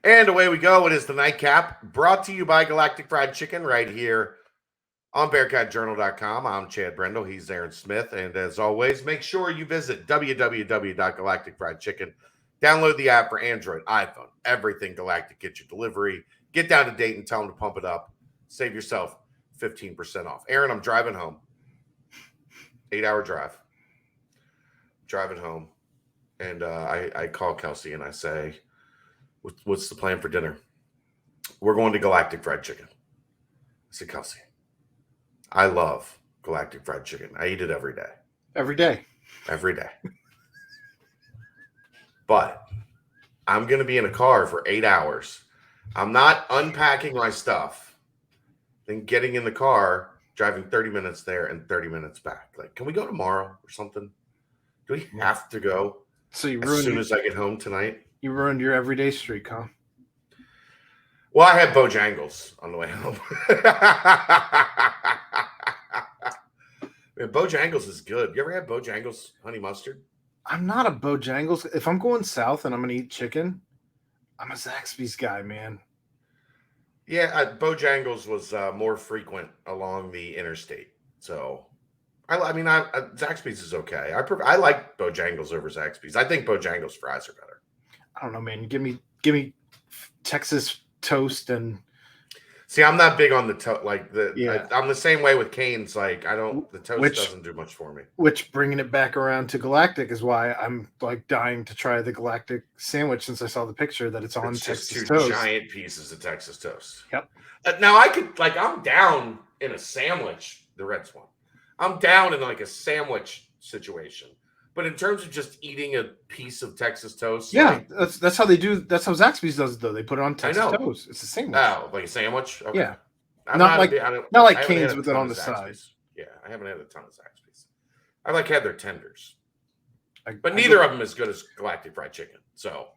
And away we go. It is the Nightcap, brought to you by Galactic Fried Chicken right here on BearcatJournal.com. I'm Chad Brendel. He's Aaron Smith. And as always, make sure you visit www.galacticfriedchicken. Download the app for Android, iPhone, everything Galactic. Get your delivery. Get down to Dayton. Tell them to pump it up. Save yourself 15% off. Aaron, I'm driving home. 8-hour drive. Driving home. And I call Kelsey and I say, what's the plan for dinner? We're going to Galactic Fried Chicken. I said, Kelsey, I love Galactic Fried Chicken. I eat it every day. Every day. Every day. But I'm going to be in a car for 8 hours. I'm not unpacking my stuff, then getting in the car, driving 30 minutes there and 30 minutes back. Like, can we go tomorrow or something? Do we have to go So you as ruined soon as I get home tonight? You ruined your everyday streak, huh? Well, I had Bojangles on the way home. Man, Bojangles is good. You ever had Bojangles honey mustard? I'm not a Bojangles. If I'm going south and I'm gonna eat chicken, I'm a Zaxby's guy, man. Yeah, Bojangles was more frequent along the interstate. So, Zaxby's is okay. I like Bojangles over Zaxby's. I think Bojangles fries are better. I don't know, man. Give me Texas toast and. See, I'm not big on the toast. Yeah. I'm the same way with Cane's. Like, the toast doesn't do much for me. Which, bringing it back around to Galactic, is why I'm like dying to try the Galactic sandwich since I saw the picture that it's on Texas just two toast. Giant pieces of Texas toast. Yep. Now I'm down in a sandwich. The Reds one. I'm down in like a sandwich situation. But in terms of just eating a piece of Texas toast, yeah, that's how they do. That's how Zaxby's does it, though. They put it on Texas toast. It's a sandwich. Oh, like a sandwich? Okay. Yeah, I'm not like Cane's with it on the Zaxby's. side. Yeah, I haven't had a ton of Zaxby's. I had their tenders, but neither of them as good as Galactic Fried Chicken. So,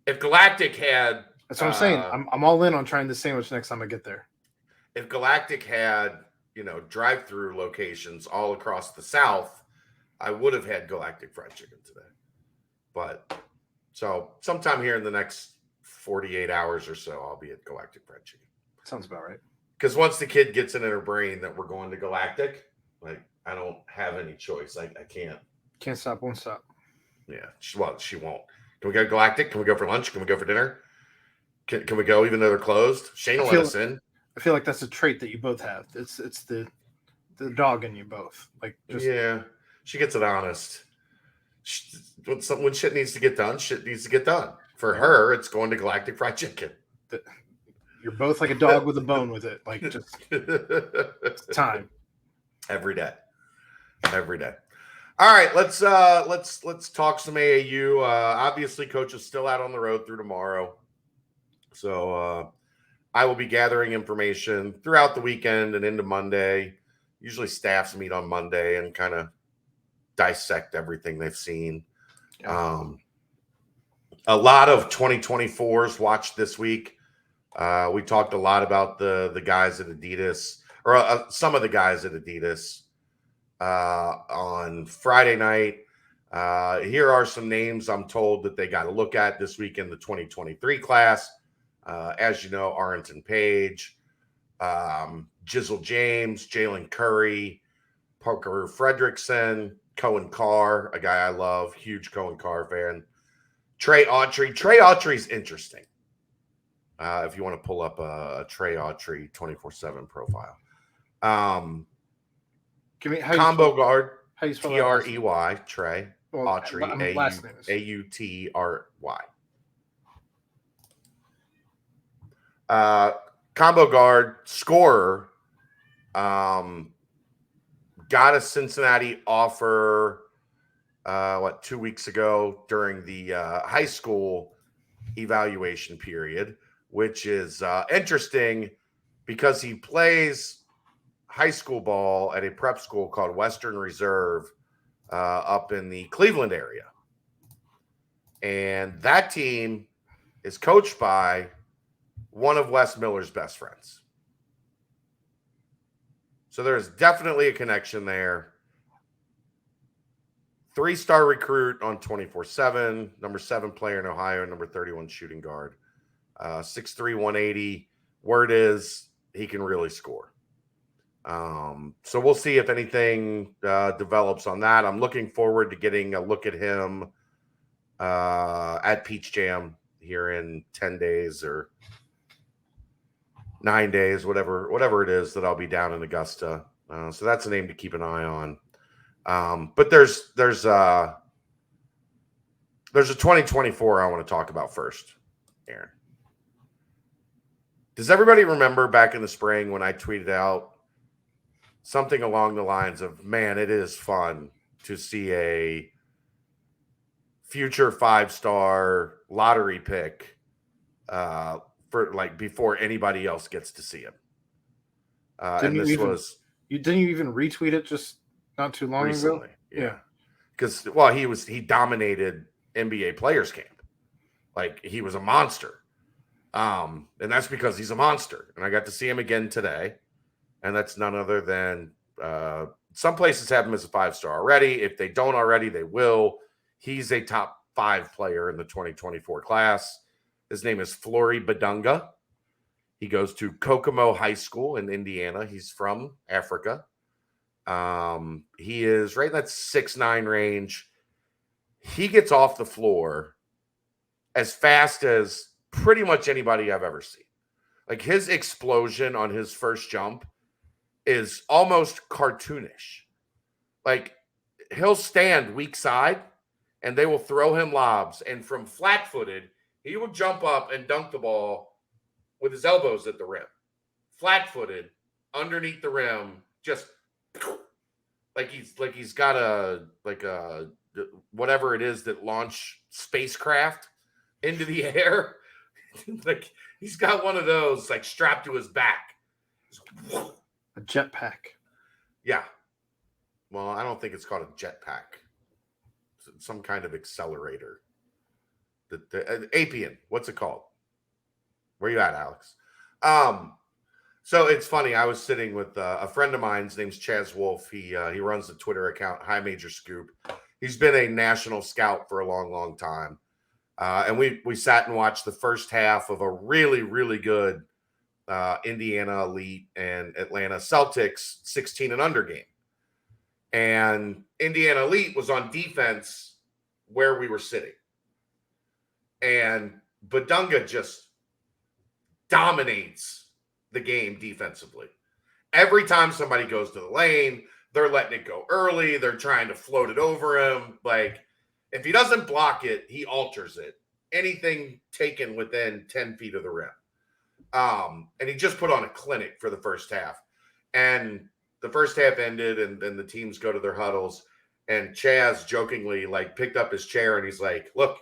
if Galactic had, that's what I'm saying. I'm all in on trying this sandwich next time I get there. If Galactic had, drive-through locations all across the South, I would have had Galactic Fried Chicken today. But so sometime here in the next 48 hours or so, I'll be at Galactic Fried Chicken. Sounds about right. Because once the kid gets it in her brain that we're going to Galactic, like, I don't have any choice. I can't. Can't stop, won't stop. Yeah. She won't. Can we go to Galactic? Can we go for lunch? Can we go for dinner? Can we go even though they're closed? Shane will let us in. I feel like that's a trait that you both have. It's the dog in you both. Like, yeah. She gets it honest. When shit needs to get done, shit needs to get done. For her, it's going to Galactic Fried Chicken. You're both like a dog with a bone with it. Like, just it's time. Every day. All right, let's talk some AAU. Obviously, coach is still out on the road through tomorrow. So I will be gathering information throughout the weekend and into Monday. Usually staffs meet on Monday and kind of dissect everything they've seen. Yeah. A lot of 2024s watched this week. We talked a lot about the guys at Adidas, or some of the guys at Adidas on Friday night. Here are some names I'm told that they got to look at this week in the 2023 class. As you know, Arlington Page, Jizzle James, Jalen Curry, Parker Fredrickson, Cohen Carr, a guy I love, huge Cohen Carr fan. Trey Autry. Trey Autry's interesting. If you want to pull up a Trey Autry 24/7 profile. Combo guard, Trey, Trey Autry, Autry. Combo guard, scorer, got a Cincinnati offer 2 weeks ago during the high school evaluation period, which is interesting because he plays high school ball at a prep school called Western Reserve up in the Cleveland area. And that team is coached by one of Wes Miller's best friends. So there's definitely a connection there. 3-star recruit on 24/7, number 7 player in Ohio, number 31 shooting guard 6'3", 180. Word is he can really score. So we'll see if anything develops on that. I'm looking forward to getting a look at him at Peach Jam here in 10 days or 9 days, whatever it is that I'll be down in Augusta. So that's a name to keep an eye on. But there's a 2024 I want to talk about first, Aaron. Does everybody remember back in the spring when I tweeted out something along the lines of, man, it is fun to see a future 5-star lottery pick for like before anybody else gets to see him. And this was didn't you even retweet it just not too long recently, ago? yeah. Because he dominated NBA Players Camp. Like he was a monster. And that's because he's a monster. And I got to see him again today. And that's none other than some places have him as a 5-star already. If they don't already, they will. He's a top 5 player in the 2024 class. His name is Flory Badunga. He goes to Kokomo High School in Indiana. He's from Africa. He is right in that 6'9" range. He gets off the floor as fast as pretty much anybody I've ever seen. Like his explosion on his first jump is almost cartoonish. Like he'll stand weak side and they will throw him lobs. And from flat-footed, he will jump up and dunk the ball with his elbows at the rim. Flat-footed, underneath the rim, just like he's got a whatever it is that launch spacecraft into the air. Like he's got one of those like strapped to his back. A jetpack. Yeah. Well, I don't think it's called a jetpack. It's some kind of accelerator. The Apian. What's it called? Where you at, Alex? So it's funny. I was sitting with a friend of mine. His name's Chaz Wolf. He runs the Twitter account High Major Scoop. He's been a national scout for a long, long time. And we sat and watched the first half of a really, really good Indiana Elite and Atlanta Celtics 16 and under game. And Indiana Elite was on defense where we were sitting. And Badunga just dominates the game defensively. Every time somebody goes to the lane, they're letting it go early. They're trying to float it over him. Like, if he doesn't block it, he alters it. Anything taken within 10 feet of the rim. And he just put on a clinic for the first half. And the first half ended, and then the teams go to their huddles. And Chaz jokingly, like, picked up his chair, and he's like, look,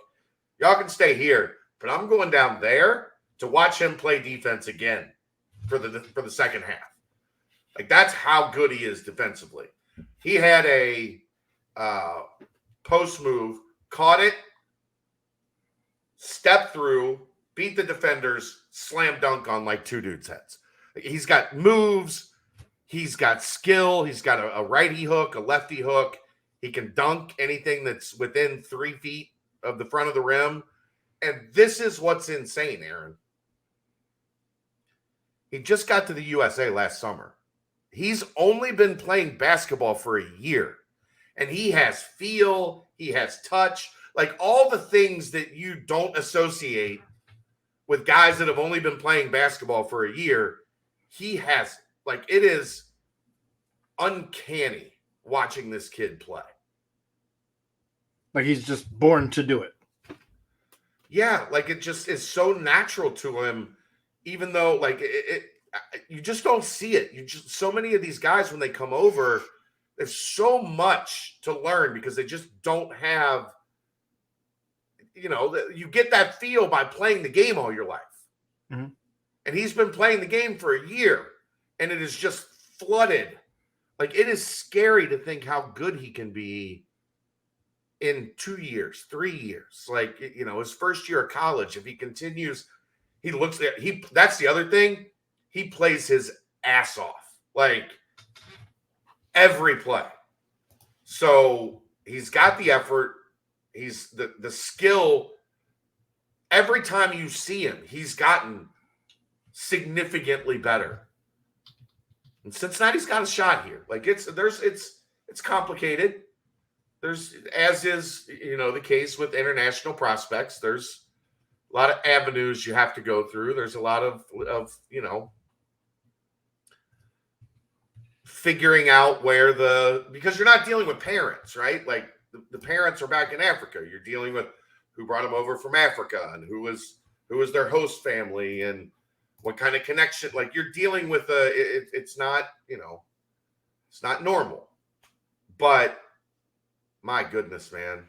y'all can stay here, but I'm going down there to watch him play defense again for the second half. Like, that's how good he is defensively. He had a post move, caught it, stepped through, beat the defenders, slam dunk on like 2 dudes' heads. He's got moves. He's got skill. He's got a righty hook, a lefty hook. He can dunk anything that's within 3 feet of the front of the rim. And this is what's insane, Aaron. He just got to the USA last summer. He's only been playing basketball for a year. And he has feel. He has touch. Like all the things that you don't associate with guys that have only been playing basketball for a year, he has. Like, it is uncanny watching this kid play. Like he's just born to do it. Yeah, like it just is so natural to him, even though like you just don't see it. You just so many of these guys when they come over, there's so much to learn because they just don't have. You get that feel by playing the game all your life. Mm-hmm. And he's been playing the game for a year, and it is just flooded. Like, it is scary to think how good he can be in 2 years, 3 years. Like, his first year of college, if he continues, that's the other thing. He plays his ass off, like, every play. So he's got the effort. He's the skill. every time you see him, he's gotten significantly better. And Cincinnati's got a shot here. Like it's complicated. There's, as is, the case with international prospects, there's a lot of avenues you have to go through. There's a lot of figuring out because you're not dealing with parents, right? Like the parents are back in Africa. You're dealing with who brought them over from Africa and who was their host family and what kind of connection. Like you're dealing with it's not, it's not normal. But my goodness, man,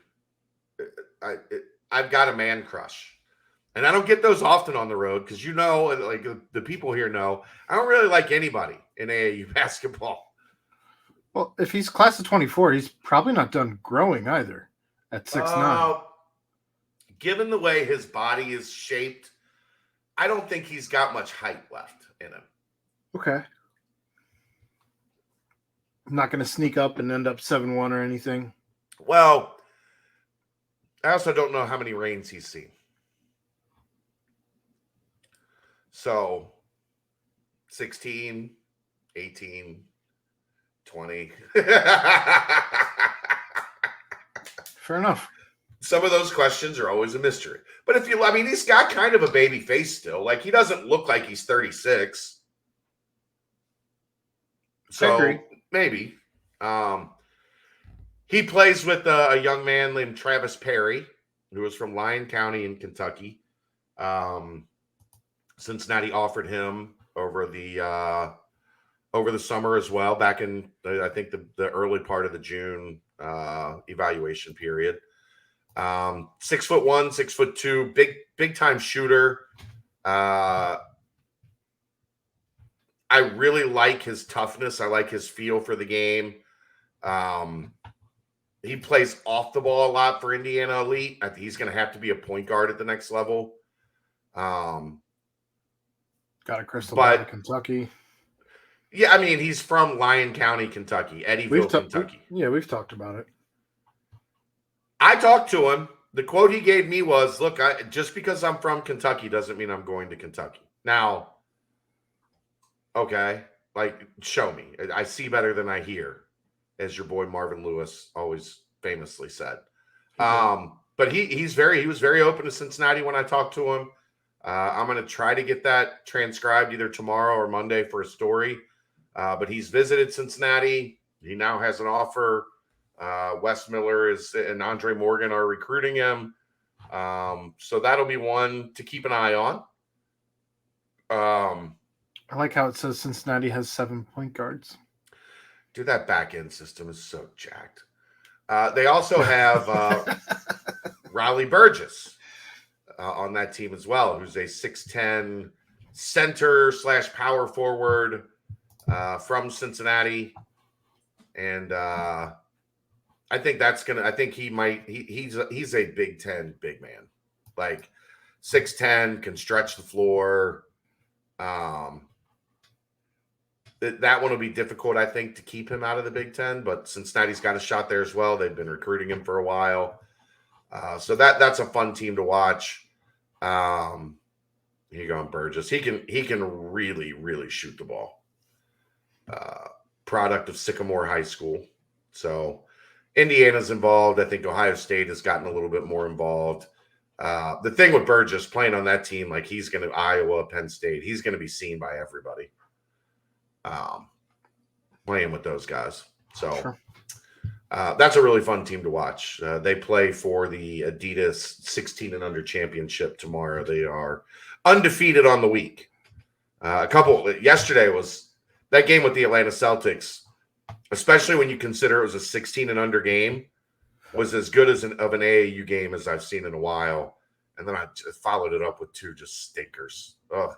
I've got a man crush. And I don't get those often on the road because, like the people here know, I don't really like anybody in AAU basketball. Well, if he's class of 24, he's probably not done growing either at 6'9". Given the way his body is shaped, I don't think he's got much height left in him. Okay. I'm not going to sneak up and end up 7'1" or anything. Well, I also don't know how many reigns he's seen. So 16, 18, 20. Fair enough. Some of those questions are always a mystery. But he's got kind of a baby face still. Like, he doesn't look like he's 36. So maybe. He plays with a young man named Travis Perry, who is from Lyon County in Kentucky. Cincinnati offered him over the summer as well, back in I think the early part of the June evaluation period. 6'1", 6'2", big time shooter. I really like his toughness. I like his feel for the game. He plays off the ball a lot for Indiana Elite. I think he's going to have to be a point guard at the next level. Got a crystal ball in Kentucky. Yeah, he's from Lyon County, Kentucky, Eddyville, Kentucky. We've talked about it. I talked to him. The quote he gave me was, look, just because I'm from Kentucky doesn't mean I'm going to Kentucky. Now, okay, like, show me. I see better than I hear, as your boy Marvin Lewis always famously said. But he was very open to Cincinnati when I talked to him. I'm going to try to get that transcribed either tomorrow or Monday for a story. But he's visited Cincinnati. He now has an offer. Wes Miller and Andre Morgan are recruiting him. So that'll be one to keep an eye on. I like how it says Cincinnati has 7 point guards. Dude, that back end system is so jacked. They also have Riley Burgess on that team as well, who's a 6'10" center / power forward from Cincinnati. And I think he's a Big Ten big man. Like 6'10", can stretch the floor. That one will be difficult, I think, to keep him out of the Big Ten, but Cincinnati's got a shot there as well. They've been recruiting him for a while. So that's a fun team to watch. Here you go, Burgess. He can really, really shoot the ball. Product of Sycamore High School. So Indiana's involved. I think Ohio State has gotten a little bit more involved. The thing with Burgess playing on that team, like he's going to Iowa, Penn State, he's going to be seen by everybody. Playing with those guys. So sure. That's a really fun team to watch. They play for the Adidas 16 and under championship tomorrow. They are undefeated on the week. Yesterday was that game with the Atlanta Celtics, especially when you consider it was a 16 and under game, was as good as of an AAU game as I've seen in a while. And then I just followed it up with two just stinkers. Ugh.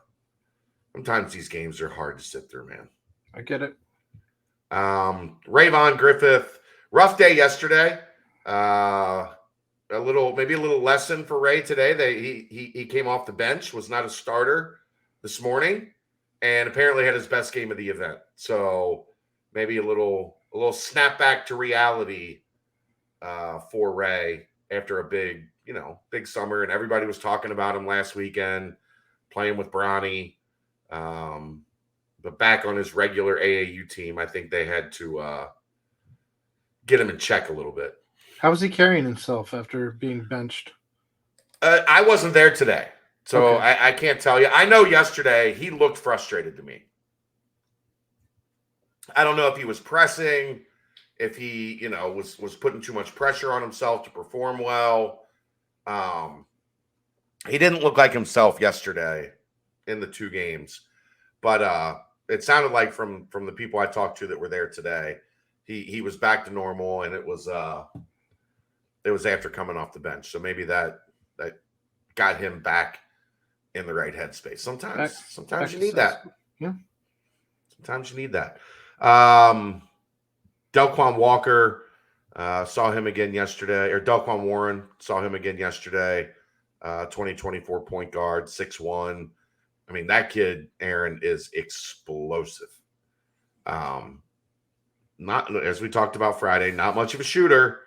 Sometimes these games are hard to sit through, man. I get it. Rayvon Griffith, rough day yesterday. Maybe a little lesson for Ray today. He came off the bench, was not a starter this morning, and apparently had his best game of the event. So maybe a little snap back to reality for Ray after a big big summer, and everybody was talking about him last weekend, playing with Bronny. But back on his regular AAU team, I think they had to get him in check a little bit. How was he carrying himself after being benched? I wasn't there today, so Okay. I can't tell you. I know yesterday he looked frustrated to me. I don't know if he was pressing, if he, was putting too much pressure on himself to perform well. He didn't look like himself yesterday in the 2 games, but it sounded like from the people I talked to that were there today, he was back to normal, and it was after coming off the bench. So maybe that got him back in the right headspace. Sometimes you need that. Yeah. Sometimes you need that. Delquan Walker saw him again yesterday, or Delquan Warren saw him again yesterday. 2024 point guard, 6'1". I mean, that kid, Aaron, is explosive. Not, as we talked about Friday, not much of a shooter.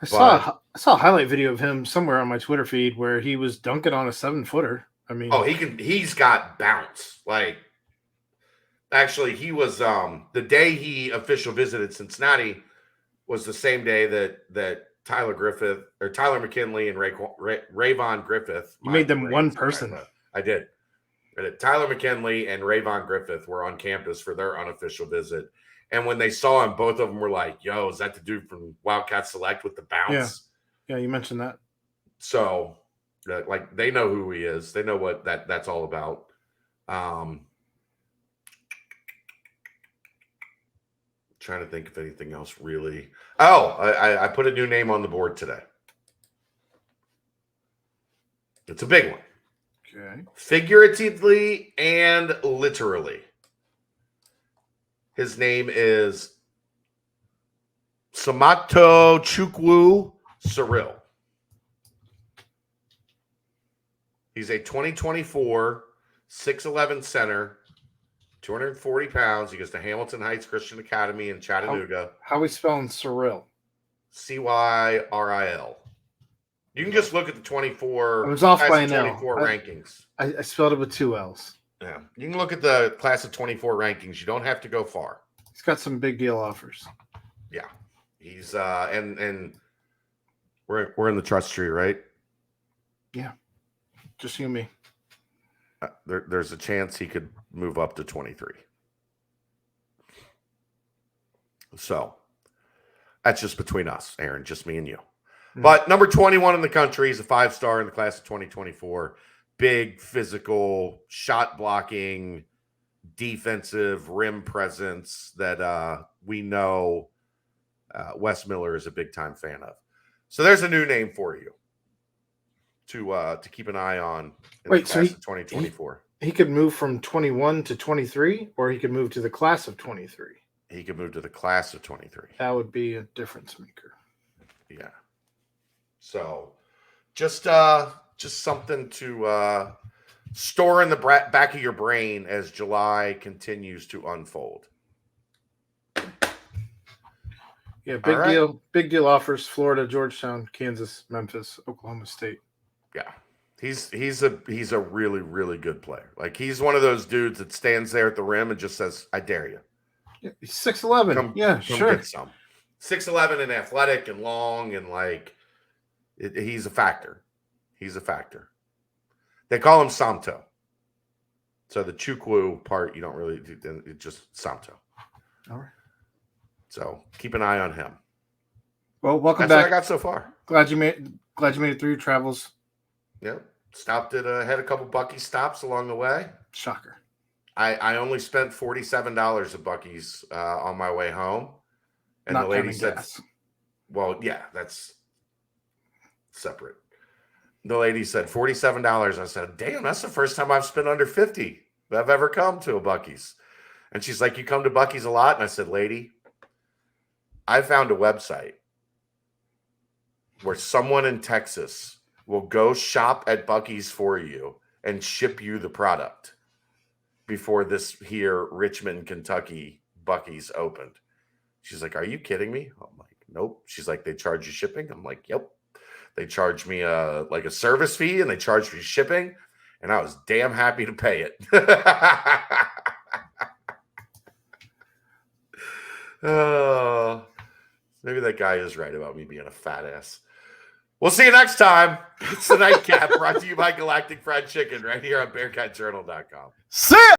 I saw a highlight video of him somewhere on my Twitter feed where he was dunking on a 7-footer. I mean, he's got bounce. Like, actually, he was the day he official visited Cincinnati was the same day that Tyler McKinley and Rayvon Griffith. You made them one person. I did. Tyler McKinley and Rayvon Griffith were on campus for their unofficial visit. And when they saw him, both of them were like, yo, is that the dude from Wildcat Select with the bounce? Yeah, you mentioned that. So, like, they know who he is. They know what that's all about. Trying to think if anything else really. Oh, I put a new name on the board today. It's a big one. Okay. Figuratively and literally. His name is Samato Chukwu Cyril. He's a 2024 6'11" center, 240 pounds. He goes to Hamilton Heights Christian Academy in Chattanooga. How are we spelling Cyril? Cyril. You can just look at the 24. I was off by an 24 L. rankings. I spelled it with 2 L's. Yeah, you can look at the class of 24 rankings. You don't have to go far. He's got some big deal offers. Yeah, he's and we're in the trust tree, right? Yeah, just you and me. There's a chance he could move up to 23. So that's just between us, Aaron, just me and you. Mm-hmm. But number 21 in the country, he's a 5-star in the class of 2024. Big, physical, shot blocking, defensive rim presence that we know Wes Miller is a big time fan of. So there's a new name for you to keep an eye on in the class of 2024. He could move from 21 to 23, or he could move to the class of 23. He could move to the class of 23. That would be a difference maker. Yeah. So just something to store in the back of your brain as July continues to unfold. Yeah, big deal offers: Florida, Georgetown, Kansas, Memphis, Oklahoma State. Yeah, he's a really, really good player. Like, he's one of those dudes that stands there at the rim and just says, "I dare you." Yeah, he's 6'11". Come sure. Get some. 6'11" and athletic and long and he's a factor. He's a factor. They call him Samto. So the Chukwu part, you don't really do. It's just Samto. All right. So keep an eye on him. Well, welcome back. That's what I got so far. Glad you made it through your travels. Yep. Stopped at had a couple Buc-ee's stops along the way. Shocker. I only spent $47 at Buc-ee's on my way home. And Not the lady said, gas. Well, yeah, that's separate. The lady said $47. I said, damn, that's the first time I've spent under 50 that I've ever come to a Buc-ee's. And she's like, you come to Buc-ee's a lot? And I said, lady, I found a website where someone in Texas will go shop at Buc-ee's for you and ship you the product before this here Richmond, Kentucky Buc-ee's opened. She's like, are you kidding me? I'm like, nope. She's like, they charge you shipping? I'm like, yep. They charged me like a service fee, and they charged me shipping, and I was damn happy to pay it. Maybe that guy is right about me being a fat ass. We'll see you next time. It's the Nightcap, brought to you by Galactic Fried Chicken, right here on BearcatJournal.com. See ya!